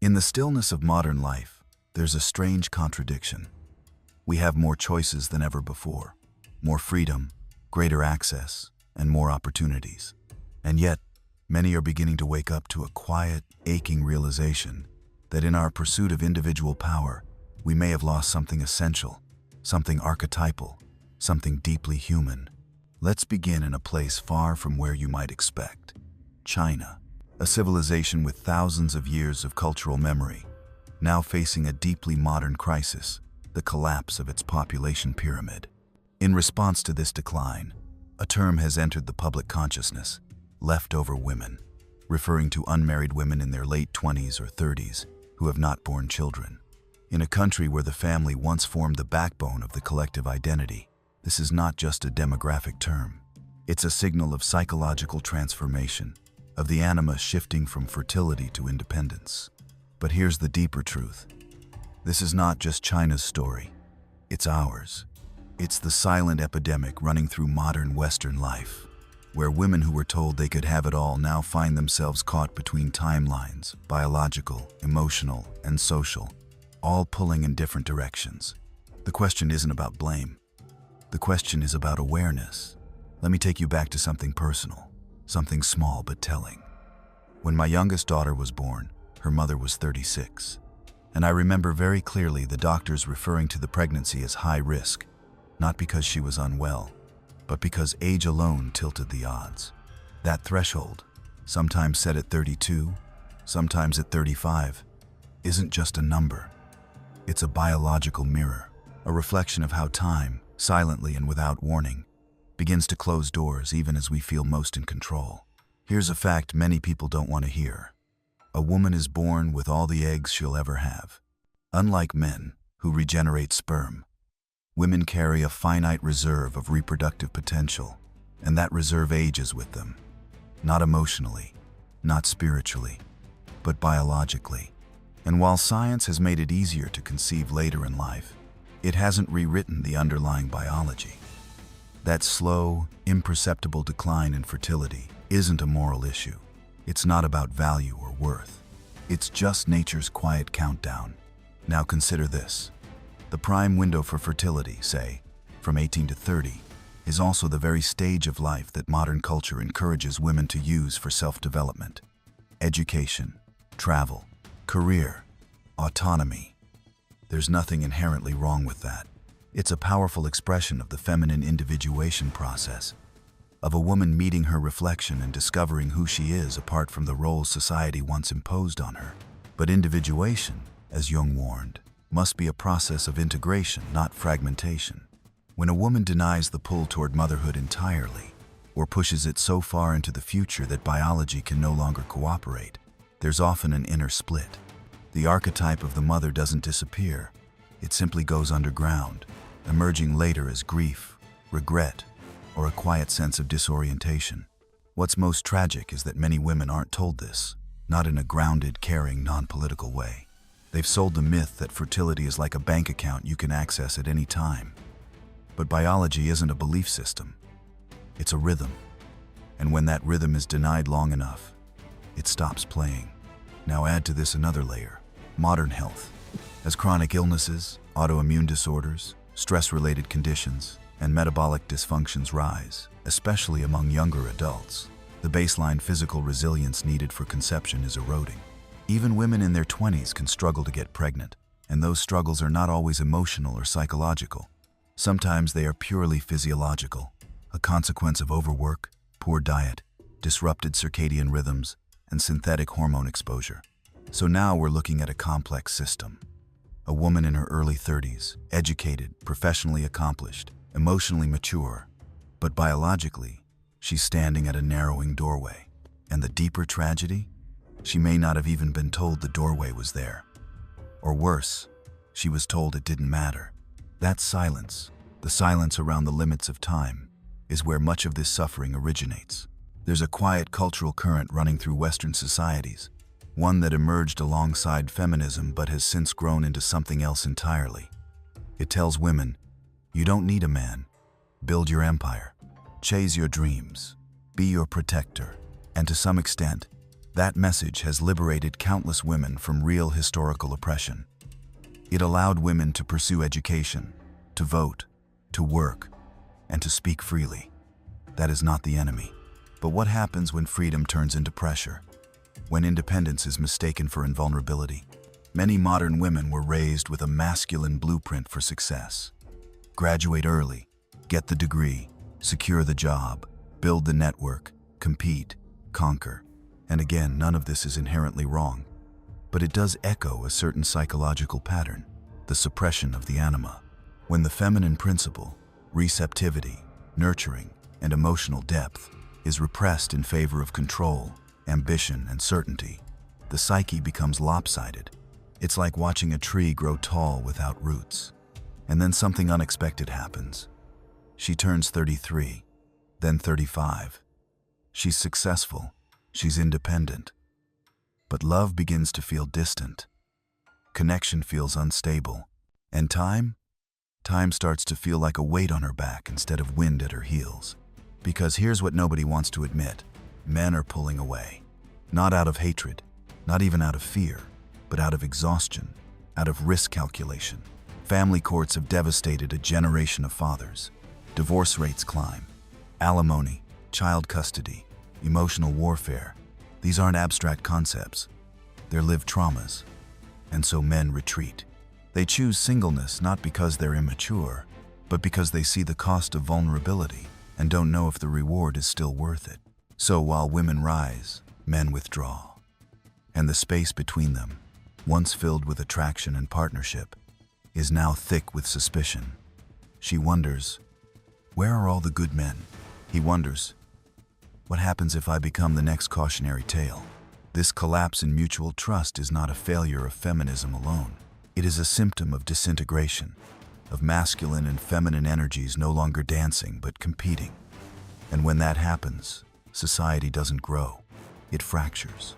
In the stillness of modern life, there's a strange contradiction. We have more choices than ever before, more freedom, greater access, and more opportunities. And yet, many are beginning to wake up to a quiet, aching realization that in our pursuit of individual power, we may have lost something essential, something archetypal, something deeply human. Let's begin in a place far from where you might expect. China, a civilization with thousands of years of cultural memory, now facing a deeply modern crisis, the collapse of its population pyramid. In response to this decline, a term has entered the public consciousness: leftover women, referring to unmarried women in their late 20s or 30s who have not borne children. In a country where the family once formed the backbone of the collective identity, this is not just a demographic term. It's a signal of psychological transformation, of the anima shifting from fertility to independence. But here's the deeper truth. This is not just China's story. It's ours. It's the silent epidemic running through modern Western life, where women who were told they could have it all now find themselves caught between timelines, biological, emotional, and social, all pulling in different directions. The question isn't about blame. The question is about awareness. Let me take you back to something personal, something small but telling. When my youngest daughter was born, her mother was 36. And I remember very clearly the doctors referring to the pregnancy as high risk, not because she was unwell, but because age alone tilted the odds. That threshold, sometimes set at 32, sometimes at 35, isn't just a number. It's a biological mirror, a reflection of how time, silently and without warning, begins to close doors even as we feel most in control. Here's a fact many people don't want to hear. A woman is born with all the eggs she'll ever have. Unlike men, who regenerate sperm, women carry a finite reserve of reproductive potential, and that reserve ages with them. Not emotionally, not spiritually, but biologically. And while science has made it easier to conceive later in life, it hasn't rewritten the underlying biology. That slow, imperceptible decline in fertility isn't a moral issue. It's not about value or worth. It's just nature's quiet countdown. Now consider this. The prime window for fertility, say, from 18 to 30, is also the very stage of life that modern culture encourages women to use for self-development. Education, travel, career, autonomy. There's nothing inherently wrong with that. It's a powerful expression of the feminine individuation process, of a woman meeting her reflection and discovering who she is apart from the roles society once imposed on her. But individuation, as Jung warned, must be a process of integration, not fragmentation. When a woman denies the pull toward motherhood entirely, or pushes it so far into the future that biology can no longer cooperate, there's often an inner split. The archetype of the mother doesn't disappear. It simply goes underground, emerging later as grief, regret, or a quiet sense of disorientation. What's most tragic is that many women aren't told this, not in a grounded, caring, non-political way. They've sold the myth that fertility is like a bank account you can access at any time. But biology isn't a belief system. It's a rhythm. And when that rhythm is denied long enough, it stops playing. Now add to this another layer: modern health. As chronic illnesses, autoimmune disorders, stress-related conditions, and metabolic dysfunctions rise, especially among younger adults, the baseline physical resilience needed for conception is eroding. Even women in their 20s can struggle to get pregnant, and those struggles are not always emotional or psychological. Sometimes they are purely physiological, a consequence of overwork, poor diet, disrupted circadian rhythms, and synthetic hormone exposure. So now we're looking at a complex system. A woman in her early 30s, educated, professionally accomplished, emotionally mature, but biologically, she's standing at a narrowing doorway. And the deeper tragedy? She may not have even been told the doorway was there. Or worse, she was told it didn't matter. That silence, the silence around the limits of time, is where much of this suffering originates. There's a quiet cultural current running through Western societies, one that emerged alongside feminism but has since grown into something else entirely. It tells women, you don't need a man. Build your empire. Chase your dreams. Be your protector. And to some extent, That message has liberated countless women from real historical oppression. It allowed women to pursue education, to vote, to work, and to speak freely. That is not the enemy. But what happens when freedom turns into pressure? When independence is mistaken for invulnerability? Many modern women were raised with a masculine blueprint for success. Graduate early, get the degree, secure the job, build the network, compete, conquer. And again, none of this is inherently wrong. But it does echo a certain psychological pattern, the suppression of the anima. When the feminine principle, receptivity, nurturing, and emotional depth, is repressed in favor of control, ambition, and certainty, the psyche becomes lopsided. It's like watching a tree grow tall without roots. And then something unexpected happens. She turns 33, then 35. She's successful, she's independent. But love begins to feel distant. Connection feels unstable. And time? Time starts to feel like a weight on her back instead of wind at her heels. Because here's what nobody wants to admit. Men are pulling away. Not out of hatred, not even out of fear, but out of exhaustion, out of risk calculation. Family courts have devastated a generation of fathers. Divorce rates climb. Alimony, child custody, emotional warfare. These aren't abstract concepts. They're lived traumas. And so men retreat. They choose singleness not because they're immature, but because they see the cost of vulnerability and don't know if the reward is still worth it. So while women rise, men withdraw. And the space between them, once filled with attraction and partnership, is now thick with suspicion. She wonders, where are all the good men? He wonders, what happens if I become the next cautionary tale? This collapse in mutual trust is not a failure of feminism alone. It is a symptom of disintegration, of masculine and feminine energies no longer dancing but competing. And when that happens, society doesn't grow, it fractures.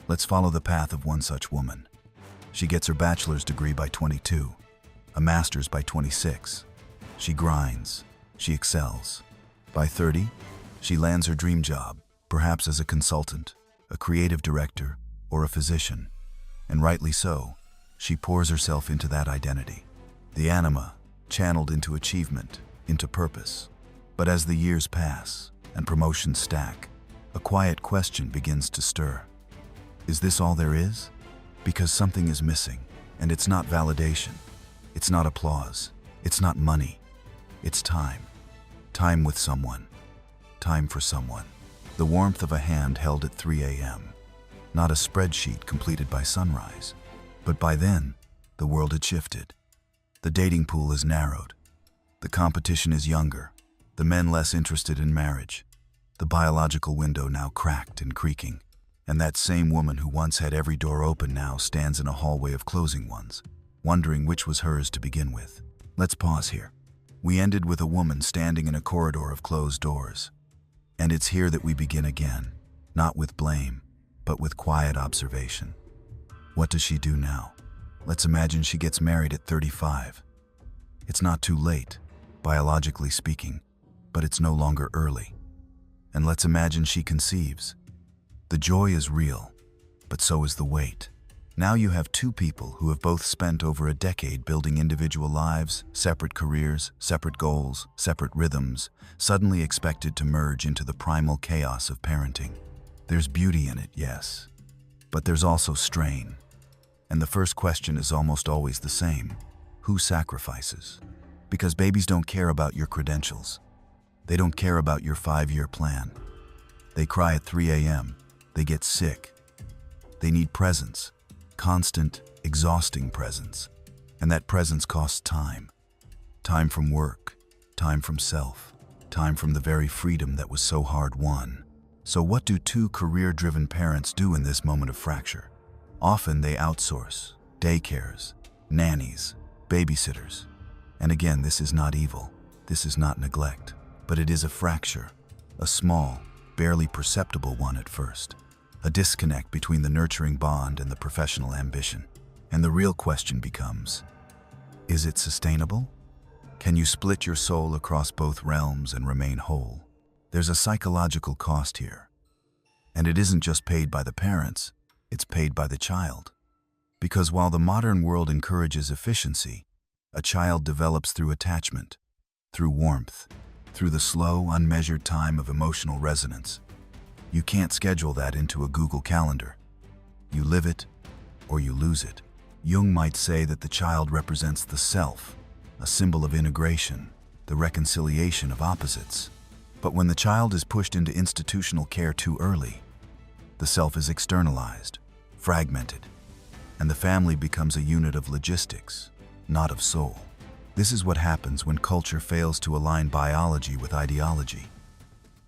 Let's follow the path of one such woman. She gets her bachelor's degree by 22, a master's by 26. She grinds, she excels. By 30, she lands her dream job, perhaps as a consultant, a creative director, or a physician. And rightly so, she pours herself into that identity. The anima, channeled into achievement, into purpose. But as the years pass and promotions stack, a quiet question begins to stir. Is this all there is? Because something is missing, and it's not validation. It's not applause. It's not money. It's time. Time with someone. Time for someone. The warmth of a hand held at 3 a.m. Not a spreadsheet completed by sunrise. But by then, the world had shifted. The dating pool is narrowed. The competition is younger. The men less interested in marriage. The biological window now cracked and creaking. And that same woman who once had every door open now stands in a hallway of closing ones, wondering which was hers to begin with. Let's pause here. We ended with a woman standing in a corridor of closed doors. And it's here that we begin again, not with blame, but with quiet observation. What does she do now? Let's imagine she gets married at 35. It's not too late, biologically speaking, but it's no longer early. And let's imagine she conceives. The joy is real, but so is the weight. Now you have two people who have both spent over a decade building individual lives, separate careers, separate goals, separate rhythms, suddenly expected to merge into the primal chaos of parenting. There's beauty in it, yes, but there's also strain. And the first question is almost always the same. Who sacrifices? Because babies don't care about your credentials. They don't care about your 5-year plan. They cry at 3 a.m. They get sick. They need presence. Constant, exhausting presence. And that presence costs time. Time from work, time from self, time from the very freedom that was so hard won. So what do two career-driven parents do in this moment of fracture? Often they outsource, daycares, nannies, babysitters. And again, this is not evil. This is not neglect. But it is a fracture, a small, barely perceptible one at first. A disconnect between the nurturing bond and the professional ambition. And the real question becomes, is it sustainable? Can you split your soul across both realms and remain whole? There's a psychological cost here. And it isn't just paid by the parents, it's paid by the child. Because while the modern world encourages efficiency, a child develops through attachment, through warmth, through the slow, unmeasured time of emotional resonance. You can't schedule that into a Google Calendar. You live it, or you lose it. Jung might say that the child represents the self, a symbol of integration, the reconciliation of opposites. But when the child is pushed into institutional care too early, the self is externalized, fragmented, and the family becomes a unit of logistics, not of soul. This is what happens when culture fails to align biology with ideology.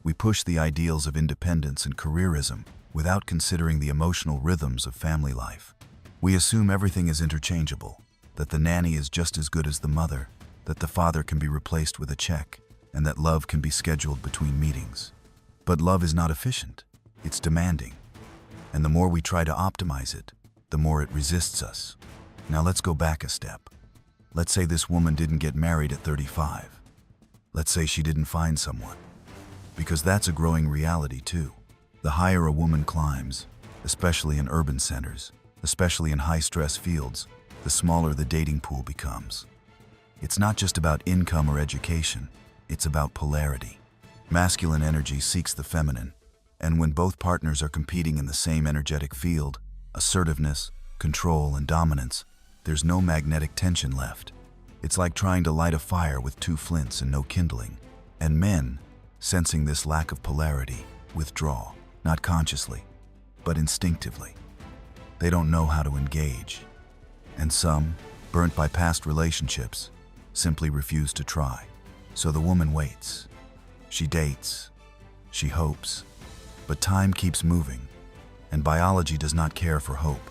We push the ideals of independence and careerism without considering the emotional rhythms of family life. We assume everything is interchangeable, that the nanny is just as good as the mother, that the father can be replaced with a check, and that love can be scheduled between meetings. But love is not efficient, it's demanding. And the more we try to optimize it, the more it resists us. Now let's go back a step. Let's say this woman didn't get married at 35. Let's say she didn't find someone. Because that's a growing reality too. The higher a woman climbs, especially in urban centers, especially in high-stress fields, the smaller the dating pool becomes. It's not just about income or education, it's about polarity. Masculine energy seeks the feminine, and when both partners are competing in the same energetic field, assertiveness, control, and dominance, there's no magnetic tension left. It's like trying to light a fire with two flints and no kindling. And men, sensing this lack of polarity, withdraw, not consciously, but instinctively. They don't know how to engage. And some, burnt by past relationships, simply refuse to try. So the woman waits. She dates. She hopes. But time keeps moving, and biology does not care for hope.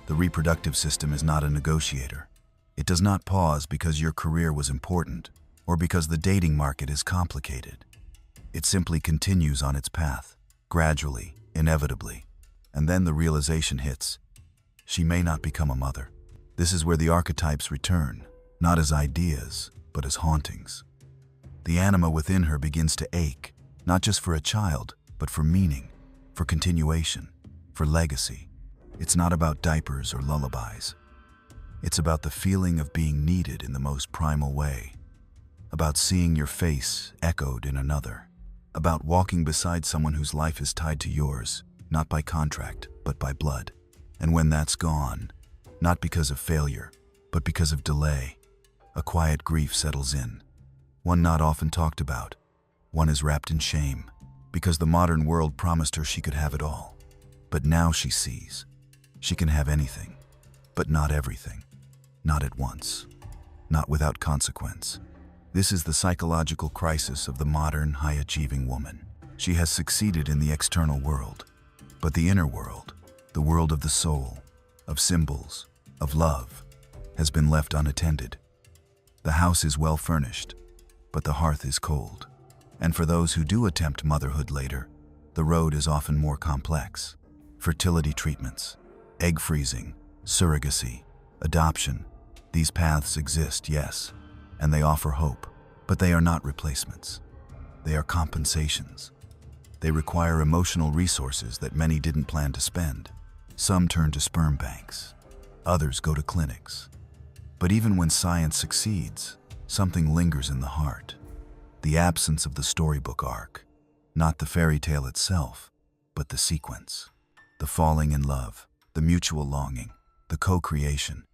The reproductive system is not a negotiator. It does not pause because your career was important or because the dating market is complicated. It simply continues on its path, gradually, inevitably. And then the realization hits. She may not become a mother. This is where the archetypes return, not as ideas, but as hauntings. The anima within her begins to ache, not just for a child, but for meaning, for continuation, for legacy. It's not about diapers or lullabies. It's about the feeling of being needed in the most primal way, about seeing your face echoed in another, about walking beside someone whose life is tied to yours, not by contract, but by blood. And when that's gone, not because of failure, but because of delay, a quiet grief settles in, one not often talked about. One is wrapped in shame, because the modern world promised her she could have it all. But now she sees. She can have anything, but not everything. Not at once. Not without consequence. This is the psychological crisis of the modern, high-achieving woman. She has succeeded in the external world, but the inner world, the world of the soul, of symbols, of love, has been left unattended. The house is well furnished, but the hearth is cold. And for those who do attempt motherhood later, the road is often more complex. Fertility treatments, egg freezing, surrogacy, adoption. These paths exist, yes, and they offer hope, but they are not replacements. They are compensations. They require emotional resources that many didn't plan to spend. Some turn to sperm banks, others go to clinics. But even when science succeeds, something lingers in the heart. The absence of the storybook arc, not the fairy tale itself, but the sequence. The falling in love, the mutual longing, the co-creation.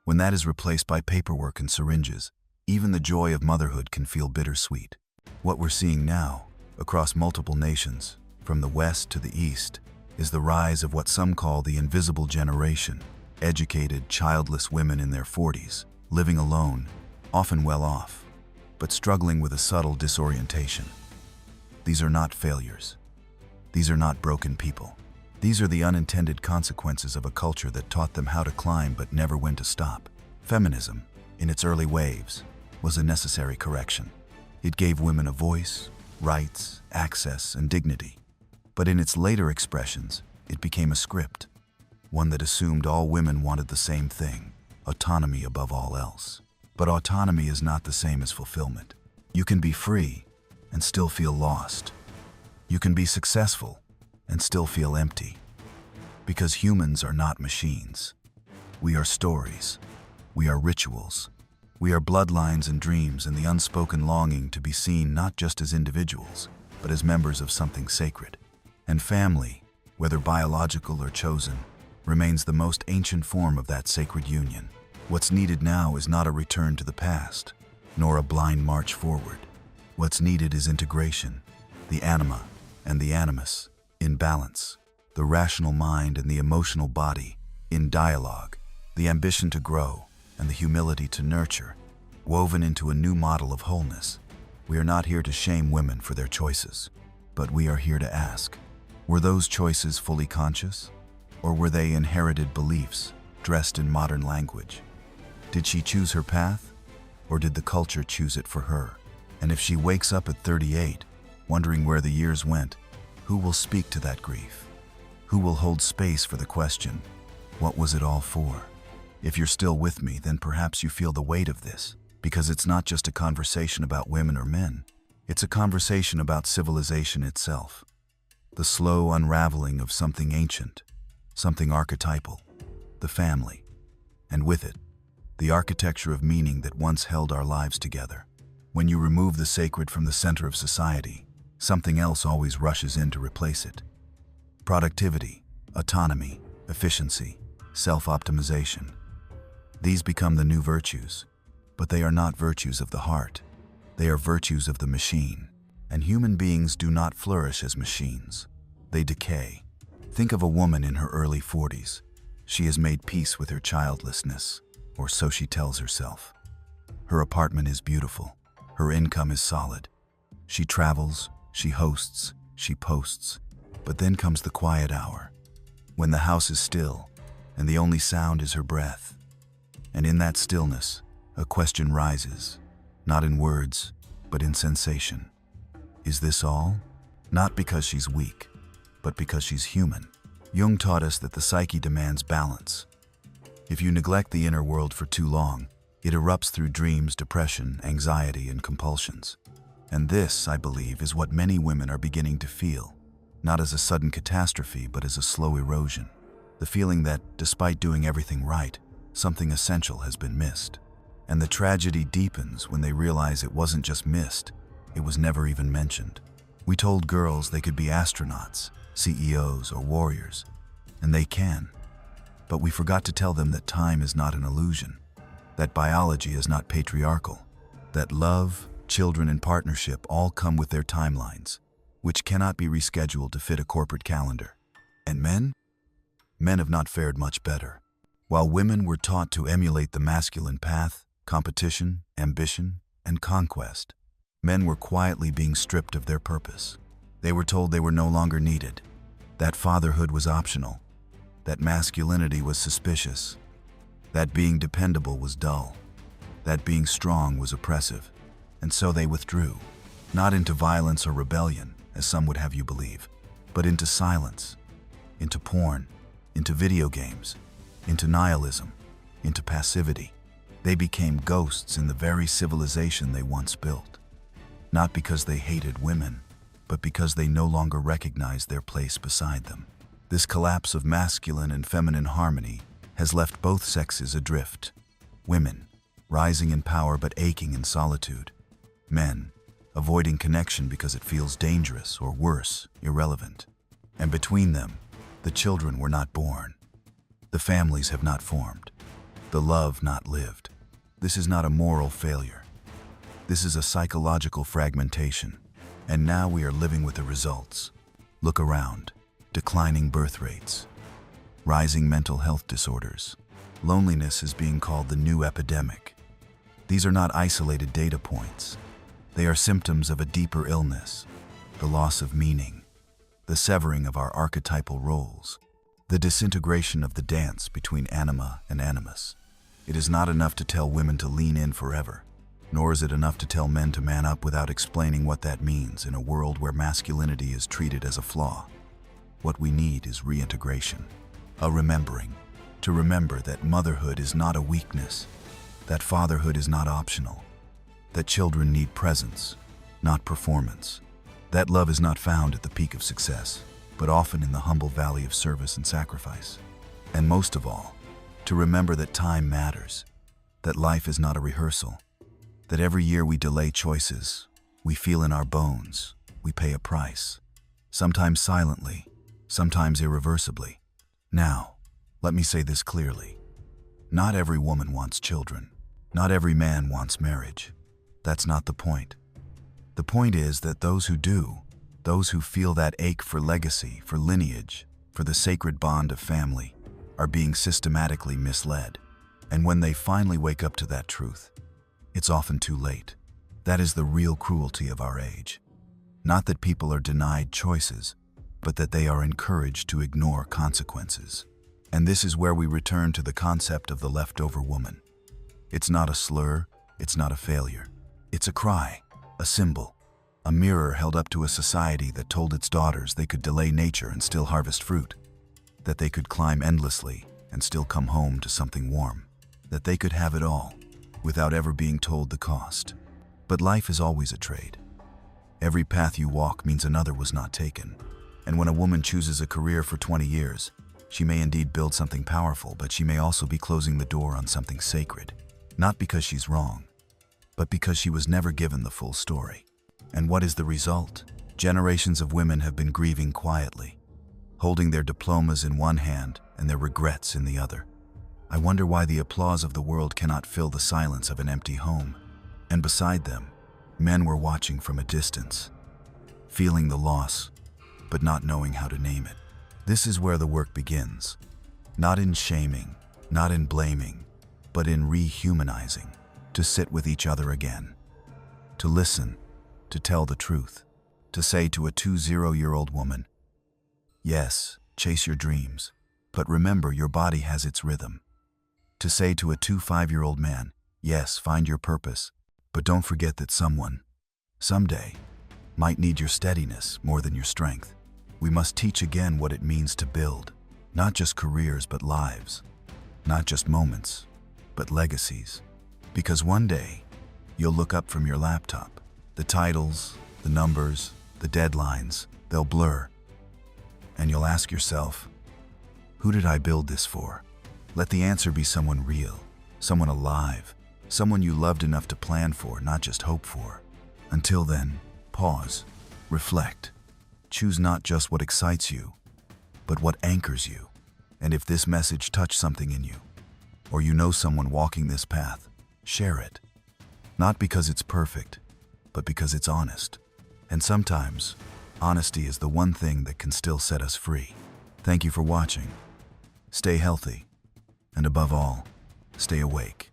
When that is replaced by paperwork and syringes, even the joy of motherhood can feel bittersweet. What we're seeing now, across multiple nations, from the West to the East, is the rise of what some call the invisible generation. Educated, childless women in their 40s, living alone, often well off, but struggling with a subtle disorientation. These are not failures. These are not broken people. These are the unintended consequences of a culture that taught them how to climb but never when to stop. Feminism, in its early waves, was a necessary correction. It gave women a voice, rights, access, and dignity. But in its later expressions, it became a script, one that assumed all women wanted the same thing, autonomy above all else. But autonomy is not the same as fulfillment. You can be free and still feel lost. You can be successful and still feel empty. Because humans are not machines. We are stories. We are rituals. We are bloodlines and dreams and the unspoken longing to be seen not just as individuals, but as members of something sacred. And family, whether biological or chosen, remains the most ancient form of that sacred union. What's needed now is not a return to the past, nor a blind march forward. What's needed is integration, the anima and the animus in balance, the rational mind and the emotional body in dialogue, the ambition to grow and the humility to nurture, woven into a new model of wholeness. We are not here to shame women for their choices, but we are here to ask, were those choices fully conscious? Or were they inherited beliefs dressed in modern language? Did she choose her path? Or did the culture choose it for her? And if she wakes up at 38, wondering where the years went, who will speak to that grief? Who will hold space for the question, what was it all for? If you're still with me, then perhaps you feel the weight of this, because it's not just a conversation about women or men. It's a conversation about civilization itself. The slow unraveling of something ancient, something archetypal, the family, and with it, the architecture of meaning that once held our lives together. When you remove the sacred from the center of society, something else always rushes in to replace it. Productivity, autonomy, efficiency, self-optimization. These become the new virtues, but they are not virtues of the heart. They are virtues of the machine, and human beings do not flourish as machines. They decay. Think of a woman in her early 40s. She has made peace with her childlessness, or so she tells herself. Her apartment is beautiful. Her income is solid. She travels, she hosts, she posts. But then comes the quiet hour, when the house is still, and the only sound is her breath. And in that stillness, a question rises, not in words, but in sensation. Is this all? Not because she's weak, but because she's human. Jung taught us that the psyche demands balance. If you neglect the inner world for too long, it erupts through dreams, depression, anxiety, and compulsions. And this, I believe, is what many women are beginning to feel, not as a sudden catastrophe, but as a slow erosion. The feeling that, despite doing everything right, something essential has been missed. And the tragedy deepens when they realize it wasn't just missed, it was never even mentioned. We told girls they could be astronauts, CEOs, or warriors, and they can. But we forgot to tell them that time is not an illusion, that biology is not patriarchal, that love, children, and partnership all come with their timelines, which cannot be rescheduled to fit a corporate calendar. And men? Men have not fared much better. While women were taught to emulate the masculine path, competition, ambition, and conquest, men were quietly being stripped of their purpose. They were told they were no longer needed, that fatherhood was optional, that masculinity was suspicious, that being dependable was dull, that being strong was oppressive, and so they withdrew, not into violence or rebellion, as some would have you believe, but into silence, into porn, into video games, into nihilism, into passivity. They became ghosts in the very civilization they once built, not because they hated women, but because they no longer recognized their place beside them. This collapse of masculine and feminine harmony has left both sexes adrift. Women, rising in power but aching in solitude. Men, avoiding connection because it feels dangerous or worse, irrelevant. And between them, the children were not born. The families have not formed. The love not lived. This is not a moral failure. This is a psychological fragmentation. And now we are living with the results. Look around. Declining birth rates. Rising mental health disorders. Loneliness is being called the new epidemic. These are not isolated data points. They are symptoms of a deeper illness, the loss of meaning, the severing of our archetypal roles, the disintegration of the dance between anima and animus. It is not enough to tell women to lean in forever, nor is it enough to tell men to man up without explaining what that means in a world where masculinity is treated as a flaw. What we need is reintegration, a remembering, to remember that motherhood is not a weakness, that fatherhood is not optional, that children need presence, not performance, that love is not found at the peak of success, but often in the humble valley of service and sacrifice. And most of all, to remember that time matters, that life is not a rehearsal, that every year we delay choices, we feel in our bones, we pay a price, sometimes silently, sometimes irreversibly. Now, let me say this clearly. Not every woman wants children. Not every man wants marriage. That's not the point. The point is that those who do, those who feel that ache for legacy, for lineage, for the sacred bond of family, are being systematically misled. And when they finally wake up to that truth, it's often too late. That is the real cruelty of our age. Not that people are denied choices, but that they are encouraged to ignore consequences. And this is where we return to the concept of the leftover woman. It's not a slur, it's not a failure. It's a cry, a symbol, a mirror held up to a society that told its daughters they could delay nature and still harvest fruit, that they could climb endlessly and still come home to something warm, that they could have it all without ever being told the cost. But life is always a trade. Every path you walk means another was not taken. And when a woman chooses a career for 20 years, she may indeed build something powerful, but she may also be closing the door on something sacred. Not because she's wrong, but because she was never given the full story. And what is the result? Generations of women have been grieving quietly, holding their diplomas in one hand and their regrets in the other. I wonder why the applause of the world cannot fill the silence of an empty home. And beside them, men were watching from a distance, feeling the loss, but not knowing how to name it. This is where the work begins. Not in shaming, not in blaming, but in rehumanizing, to sit with each other again, to listen, to tell the truth, to say to a 20-year-old woman, yes, chase your dreams, but remember your body has its rhythm. To say to a 25-year-old man, yes, find your purpose, but don't forget that someone, someday, might need your steadiness more than your strength. We must teach again what it means to build, not just careers but lives, not just moments, but legacies. Because one day, you'll look up from your laptop. The titles, the numbers, the deadlines, they'll blur. And you'll ask yourself, who did I build this for? Let the answer be someone real, someone alive, someone you loved enough to plan for, not just hope for. Until then, pause, reflect. Choose not just what excites you, but what anchors you. And if this message touched something in you, or you know someone walking this path, share it. Not because it's perfect, but because it's honest. And sometimes, honesty is the one thing that can still set us free. Thank you for watching. Stay healthy, and above all, stay awake.